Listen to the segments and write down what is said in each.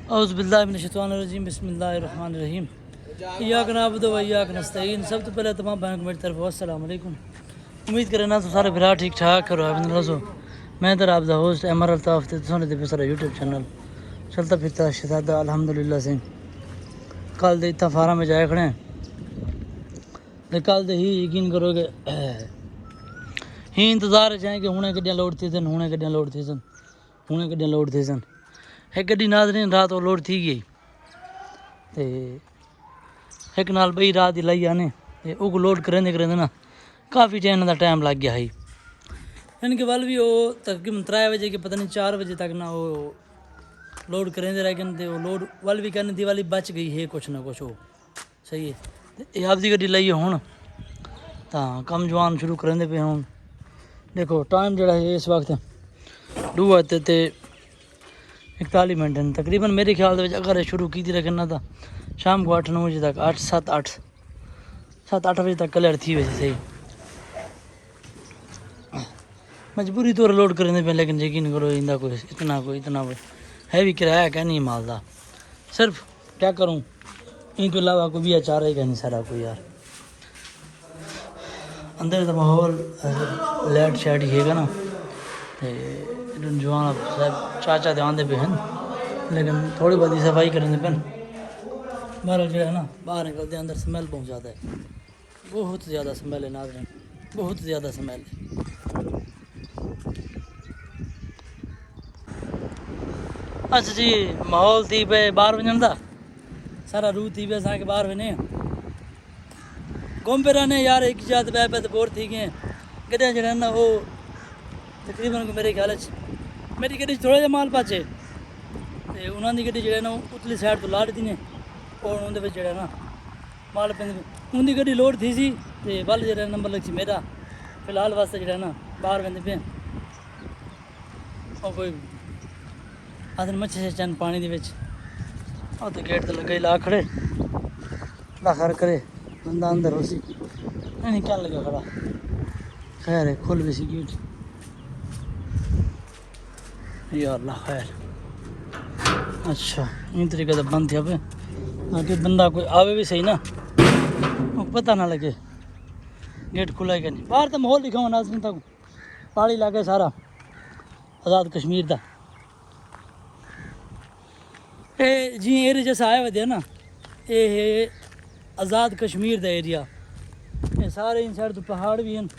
औज़ु बिल्लाहि मिनश्शैतानिर्रजीम बिस्मिल्लाहिर्रहमानिर्रहीम इय्याक नअबुदु व इय्याक नस्तईन। सब तो पहले तमाम भाइयों को मेरी तरफ अस्सलाम वालेकुम। उम्मीद करें ना तो सारे भरा ठीक ठाक करो अबिन रसो। मैं तो आप दा होस्ट अमर अल्ताफ ते सुने दे सारा यूट्यूब चैनल चलता फिरता शहजादा अल्हम्दुलिल्लाह से कल दे इतना फार्म में जाए खड़े हैं। कल दे ही यकीन करोगे ही इंतज़ार चाहें कि हुणे गड्डियां लोड थी सन, हुणे गड्डियां लोड थी सन, हुणे गड्डियां लोड थी सन। एक गड्डी नाज़रीन रात वो लोड थी गई ते एक नाल बई रात ही लाई आने ते उग लोड करेंदे करेंदे ना काफ़ी टाइम का टाइम लग गया है। इनके वाल भी वो तकरीबन 3 बजे के पता नहीं 4 बजे तक ना वो लोड करेंदे रह गए वो लोड वाल भी करने दिवाली बच गई है कुछ ना कुछ वो सही है। ये आपकी गड्डी लाइए हूँ तो कम जवान शुरू करेंदे पे हूँ। देखो टाइम जड़ा है इस वक्त 2:41 मिनट हैं तकरीबन मेरे ख्याल से अगर शुरू की थी रखना था शाम को 8-9 बजे तक 7-8 बजे तक क्लियर थी वैसे सही। मजबूरी तौर लोड करने पे लेकिन यकीन करो इंदा कोई इतना कोई हैवी किराया क्या नहीं मालदा सिर्फ क्या करूँ इनके अलावा कोई भी अचार है क्या नहीं सारा कोई यार। अंदर तो माहौल लाइट शाइट ही है ना तो जवान साहब चाचा तो आते पे हैं लेकिन थोड़ी बहुत सफाई करेंगे पे बाहर जो है ना बाहर निकलते अंदर स्मेल बहुत ज़्यादा है, बहुत ज़्यादा स्मेल है नाज़रीन, बहुत ज़्यादा स्मेल है। अच्छा जी माहौल थी पे बाहर वजन था सारा रूह थी पे असां के बाहर वने घूम पे रहने यार एक जात पे तो बोर थी गए गड्डियां जो ना वो तकरीबन मेरे ख्याल मेरी गड्डी थोड़ा जहा माल पाचे तो उन्होंने गड्डी जो ना उतली साइड तो ला दी ने और उन्होंने जो ना माल पे उनकी गड्डी लोड थी सी तो बल जो नंबर लग सी मेरा फिलहाल वास्ते जो ना बाहर वेंदे पे और कोई आदमी मच्छी चन पानी दे और तो गेट तो लगे ला खड़े ला खर करे बंदा अंदर हो सी नहीं क्या लगा खड़ा खैर है खुल भी सी गेट या अल्लाह खैर। अच्छा इन तरीके से बंद थे पे ताकि बंदा कोई आवे भी सही ना वो पता ना लगे गेट खुला है क्या नहीं। बाहर तो माहौल दिखाऊँ नाज़रीन तक पहाड़ी इलाका सारा आज़ाद कश्मीर का ये जी एरिया जैसा आया हुआ ना ये है आज़ाद कश्मीर का एरिया। ये सारे इन साइड तो पहाड़ भी हैं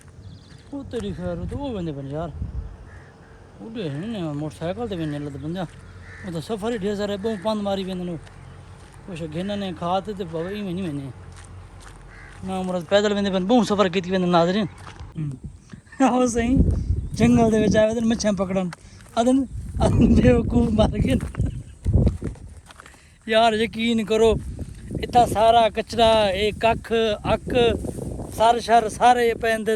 वो तो खैर तो वो बंदे बन यार उड़े हैं मोटरसाइकिल तो भी नहीं लगता बंदा वो तो सफ़र ही ढेर सारे बहुत पंद मारी पे कुछ घेना ने खाते तो ही में नहीं मैंने ना उम्र पैदल वेंदे पे बहुत सफ़र की नाज़रीन आओ सही जंगल दे विच आए मच्छियां पकड़न अदन बेवकूफ़ मार के यार यकीन करो इतना सारा कचरा एक कख अक सार शर सारे पैंदे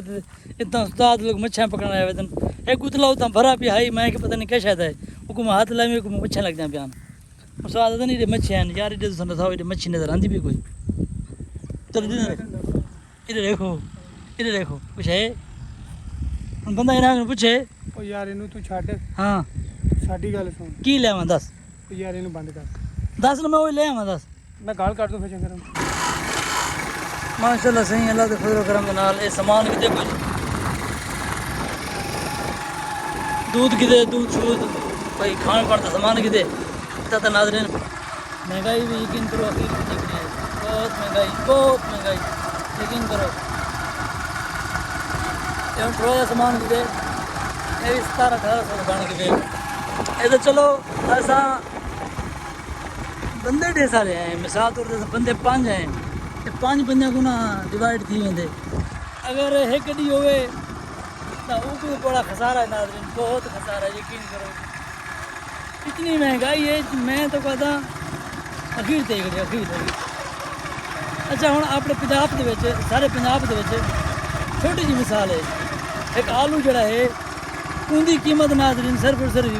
इतना उस्ताद लोग मच्छियां पकड़ना आए वेदन एक उतला उतना भरा भी हाई मैं कि पता नहीं क्या शायद है हुकुम हाथ लाए हुकुम मच्छियां लग जाए बयान उस्ताद नहीं रे मच्छियां यार इधर सुन था इधर मच्छी नजर आती भी कोई चल इधर देखो कुछ है बंदा इन्हें पूछे ओ यार इनू तू छड़ हाँ साडी गल सुन की ले आवां दस ओ यार इनू बंद कर दस ना मैं वो ले आवां दस मैं गाल काट दूं फिर चंगा माशाल्लाह सही अल्लाह के फजल करम के नाल ये सामान किते कुछ दूध किते दूध शूध भाई खान पान का सामान किते इतना तो नाज़रीन महंगाई भी यकीन करो अखीर में निकली है बहुत महंगाई यकीन करो ये थोड़ा सा सामान किते ये भी 1700-1800 बन के ये तो चलो ऐसा बंदे ढेर सारे हैं मिसाल तौर पर बंदे 5 हैं 5 बंदे को ना डिवाइड थी वेंदे अगर एक गड्डी होवे तो वो बड़ा खसारा है नाज़रीन बहुत खसारा है यकीन करो इतनी महंगाई है मैं तो कहता अखीर ते अखीर अच्छा हुण अपने पंजाब दे विच सारे पंजाब दे विच छोटी जी मिसाल है एक आलू जड़ा है उनकी कीमत नाज़रीन सिर्फ और सिर्फ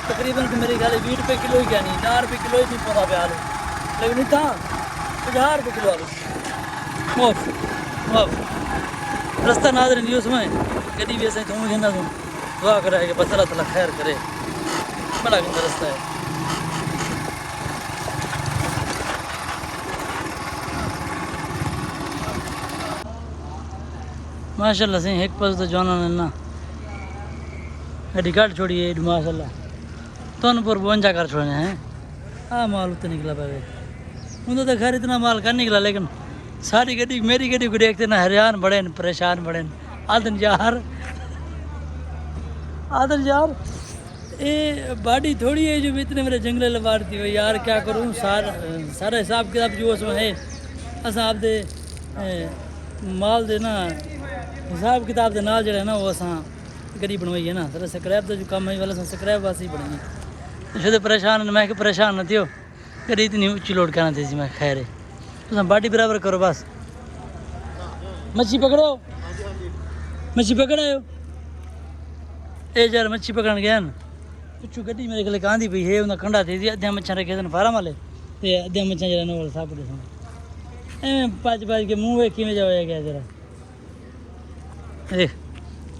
तकरीबन मेरे ख्याल 20 रुपये किलो ही क्या नहीं 4 रुपये किलो ही नहीं पौधा पे आलू लेकिन इतना 50 रुपये किलो आलू मुफ्त रास्ता नाज़रीन यूँ समय गड्डी भी ऐसे तुम कहना तुम दुआ कराए कि बस अल्लाह ताला खैर करे बड़ा गंदा रास्ता है। माशाल्लाह से एक पास तो जाना ना गड्डी काट छोड़ी है माशाल्लाह तो पर 52 कर छोड़े हैं। हाँ माल उत्ते निकला पावे उन्होंने तो खैर इतना माल कर निकला, लेकिन सारी गड्डी मेरी गड्डी को देखते ना हैरान बड़े न, परेशान बड़े न। आदन यार ये बाड़ी थोड़ी है जो इतने मेरे जंगले लबाड़ती हो यार, क्या करूँ। सारा हिसाब किताब जो उसमें है असा आप दे माल दे ना हिसाब किताब के नाल जड़ा है ना वो असा गड्डी बनवाई है ना। सर स्क्रैप का जो काम है वाला स्क्रैप वासी बनी है परेशान मैं कि परेशान न थियो गड्डी इतनी ऊँची लोड करना थी मैं। खैर है तुम बाडी बराबर करो बस। मच्छी पकड़ो, मच्छी पकड़ायो ए यार मच्छी पकड़न गया न पिछू गड्डी मेरे गले आंदी पई है उन्हें कंडा थी अद्धिया मच्छा रखे थे फार्म वाले ते अद्धिया मच्छा जरा नोल सापड़े सन एवं पाँच के मुँह वे किमें जाया गया जरा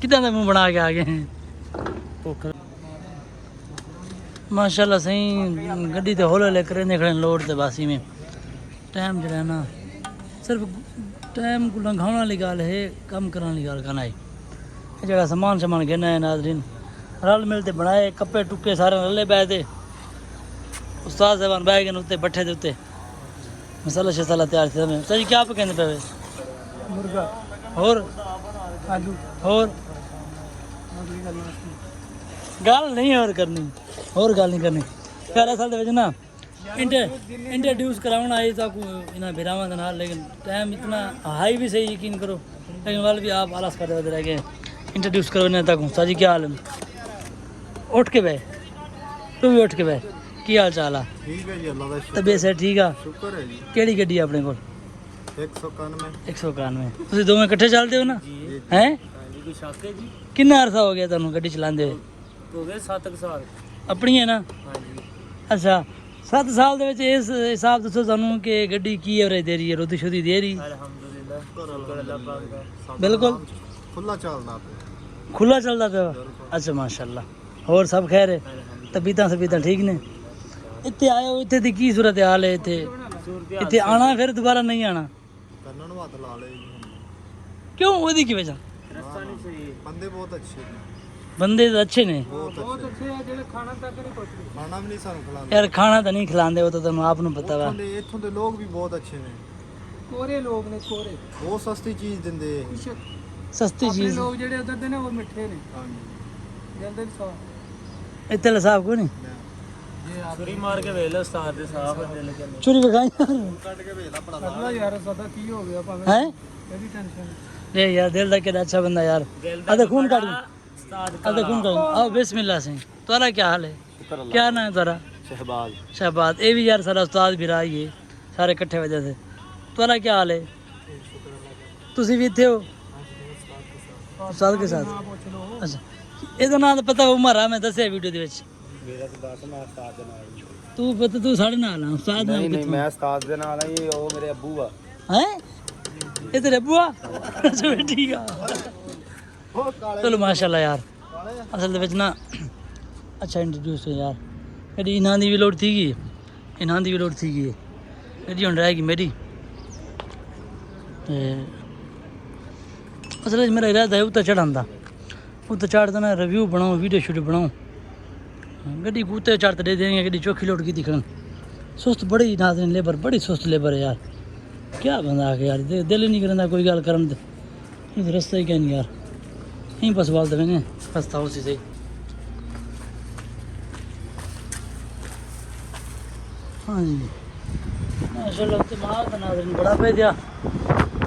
कितना का मुँह बना के आ गए हैं। माशाल्लाह सही गड्डी तो हौले ले करें खड़े लोड ते बासी में टाइम जो है ना सिर्फ टाइम को लंघाने वाली गाल है, कम करने वाली गाल का नहीं। जगह सामान गिना है नाजरीन रल मिलते बनाए कप्पे टुक्के सारे रले बह थे उस्ताद साहबान बह गए उत्ते भट्ठे के उत्ते मसाला शसाला तैयार थे सही क्या आप कहते पे मुर्गा और आलू और गल नहीं और करनी और गल नहीं करनी पहले साल के ना इंट्रोड्यूस कराना आई था इन्हें बिरावा के नाल, लेकिन टाइम इतना हाई भी सही यकीन करो, लेकिन वाल भी आप आलस कर रहे रह गए। इंट्रोड्यूस करो इन्हें तक साजी क्या हाल है उठ के बह तू भी उठ के बह की हाल चाल है ठीक है जी अल्लाह दा शुक्र तबीयत है ठीक है शुक्र है जी केड़ी गड्डी है अपने को 191 191 तुम दोवें इकट्ठे चलते हो ना हैं कितना अरसा हो गया तुम गड्डी चलाते हो गए 7 साल अपनी है ना हाँ जी अच्छा 7 साल ਦੇ ਵਿੱਚ ਇਸ ਹਿਸਾਬ ਦੱਸੋ ਸਾਨੂੰ ਕਿ ਗੱਡੀ ਕੀ ਐਵਰੇਜ ਦੇ ਰਹੀ ਹੈ ਰੋਦੀ ਸ਼ੋਦੀ ਦੇ ਰਹੀ अल्हम्दुलिल्लाह शुक्र अल्लाह पाक का बिल्कुल खुला चलदा पे खुला चलता ਪਿਆ अच्छा माशाल्लाह ਹੋਰ ਸਭ ਖੈਰ ਹੈ ਤਬੀਤਾਂ ਠੀਕ ਨੇ ਇੱਥੇ ਆਏ ਹੋ ਇੱਥੇ ਦੀ ਕੀ ਸੂਰਤ ਹਾਲ ਹੈ ਇੱਥੇ ਆਣਾ ਫਿਰ ਦੁਬਾਰਾ ਨਹੀਂ ਆਣਾ ਕੰਨਾਂ ਨੂੰ ਹੱਥ ਲਾ ਲਏ ਕਿਉਂ ਉਹਦੀ ਕੀ ਵਜ੍ਹਾ रास्ता नहीं सही है ਬੰਦੇ ਬਹੁਤ ਅੱਛੇ ਨੇ ਬੰਦੇ ਤਾਂ अच्छे ਨੇ ਬਹੁਤ अच्छे हैं जेड़े खाना तक नहीं पहुंचते ਖਾਣਾ ਵੀ ਨਹੀਂ ਸਾਨੂੰ ਖਿਲਾਉਂਦੇ ਯਾਰ ਖਾਣਾ ਤਾਂ ਨਹੀਂ ਖਿਲਾਉਂਦੇ ਉਹ ਤਾਂ ਤੁਹਾਨੂੰ ਆਪ ਨੂੰ ਪਤਾ ਵਾ ਇੱਥੋਂ ਦੇ ਲੋਕ ਵੀ ਬਹੁਤ ਅੱਛੇ ਨੇ कोरे लोग ने कोरे ਬਹੁਤ ਸਸਤੀ ਚੀਜ਼ ਦਿੰਦੇ ਸਸਤੀ अपने ਚੀਜ਼ लोग जेड़े उधर दे ना वो मिठे ने ਹਾਂਜੀ जल्दी सौ ਇੱਥੇ ਲਸਾਬ ਕੋ ਨਹੀਂ छुरी मार के वेला उस्ताद दे साहब दिल के ਚੋਰੀ ਵਿਖਾਈ ਕੱਢ ਕੇ ਵੇਲਾ ਪੜਾ अल्लाह यार सदा की हो गया भावे ਹੈ तेरी टेंशन ले यार दिल का कितना अच्छा बंदा यार अदे खून काट अदे खून काट आओ बिस्मिल्लाह से तुम्हारा क्या हाल है क्या नाम है तुम्हारा शहबाज शहबाज ये भी यार सारा उस्ताद भी रहा ही है सारे इकट्ठे वजह से तुम्हारा क्या हाल है तुसी भी इतने हो उस्ताद के साथ पूछ लो अच्छा ਇਹਦਾ ਨਾਮ ਤਾਂ ਪਤਾ ਉਮਰ ਆ ਮੈਂ ਦੱਸਿਆ ਵੀਡੀਓ ਦੇ ਵਿੱਚ ਮੇਰਾ ਤਾਂ ਦੱਸ ਮੈਂ ਉਸਤਾਦ ਦੇ ਨਾਲ ਤੂੰ ਪਤਾ ਤੂੰ ਸਾਡੇ ਨਾਲ ਆ ਉਸਤਾਦ ਨਾਲ ਨਹੀਂ ਮੈਂ ਉਸਤਾਦ ਦੇ ਨਾਲ ਆ ਜੀ ਉਹ ਮੇਰੇ ਅੱਬੂ ਆ ਹੈ ਇਹ ਤੇਰੇ ਬੁਆ ਅੱਛਾ ਠੀਕ ਆ ਉਹ ਕਾਲੇ ਚਲੋ ਮਾਸ਼ਾਅੱਲਾ ਯਾਰ ਅਸਲ ਦੇ ਵਿੱਚ ਨਾ ਅੱਛਾ ਇੰਟਰੋਡਿਊਸ ਹੋ ਯਾਰ ਇਹਦੀ ਇਹਨਾਂ ਦੀ ਵੀ ਲੋੜ ਸੀਗੀ ਇਹਨਾਂ ਦੀ ਵੀ ਲੋੜ ਸੀਗੀ ਇਹਦੀ ਹੁਣ ਰਹੇਗੀ ਮੇਰੀ ਤੇ ਅਸਲ ਵਿੱਚ ਮੇਰਾ ਇਰਾਦਾ ਹੈ ਉੱਤੇ ਚੜ੍ਹਨ ਦਾ ਉੱਤੇ ਚੜ੍ਹਦਾ ਨਾ ਰਿਵਿਊ ਬਣਾਉ ਵੀਡੀਓ ਸ਼ੂਟ ਬਣਾਉ ਗੱਡੀ को उत्ते चढ़ दे देंगे गड्डी चौखी लोड की दिखन सुस्त बड़ी नाज़रीन लेबर बड़ी सुस्त लेबर है यार क्या बंदा आ यार दिल ही नहीं करता कोई गल करन दे ये रास्ता ही क्या नहीं यार यहीं बस बाल देंगे बस था उसी से हाँ जी माशाल्लाह तो माल का नाज़रीन बड़ा पे दिया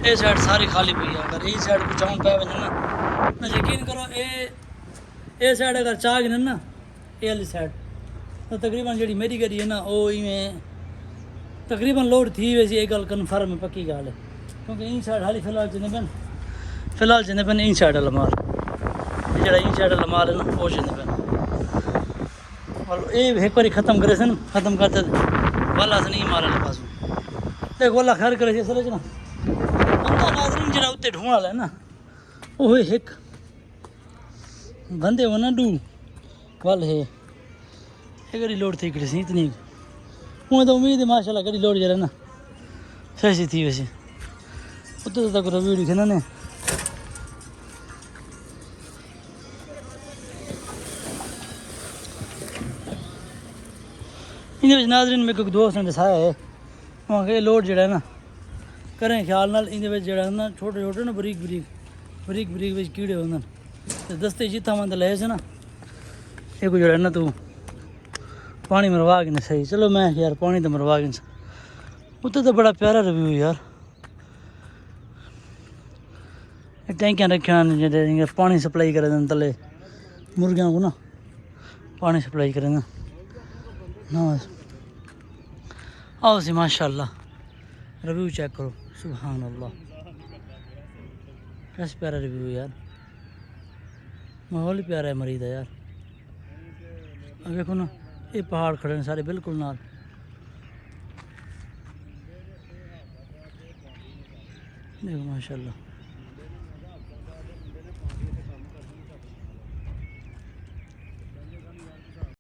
ये साइड सारी खाली पई है अगर ये साइड को चाउन पे वजन ना यकीन करो ये साइड अगर चाह गिन ना ये वाली साइड तो तकरीबन जी मेरी गड्डी है ना वो इवें तकरीबन लोड थी वैसी एक गल कन्फर्म है पक्की गल है क्योंकि इन साइड हाली फिलहाल चलने पैन इन साइड वाला माल जो इन साइड वाला माल है ना वो चलने पैन मतलब ये एक बार खत्म करे से ना खत्म करते वाला से नहीं मारे पास देख वाला खैर करे असल ना बंदा नाज़रीन जरा उत्ते ढूंढ वाला है ना वो एक बंदे हो ना डू वाल है ये गड़ी लोड थी कड़ी सी इतनी हूँ तो उम्मीद है माशाल्लाह गड़ी लोड जरा ना सही थी वैसे उतो तक वीडियो खेना ने इन्हें नाजरीन मेरे को दोस्त ने दसाया है वहाँ के लोड जड़ा ना करें ख्याल नाल इन्हें जड़ा ना छोटे छोटे ना बरीक बरीक बरीक बरीक विच कीड़े होंगे तो दस्ते जितना मन ले से ना ये को जड़ा ना तू पानी मरवा के ना सही चलो मैं यार पानी तो मरवा के उतो तो बड़ा प्यारा रिव्यू यार टैंकियां रखिया जो पानी सप्लाई करे तले मुर्गियों को ना पानी सप्लाई करें ना आओ सी माशाल्लाह रिव्यू चेक करो सुभान अल्लाह कैसे प्यारा रिव्यू यार माहौल ही प्यारा है मरीद है यार अब देखो ना ये पहाड़ खड़े हैं सारे बिल्कुल नाल देखो माशाल्लाह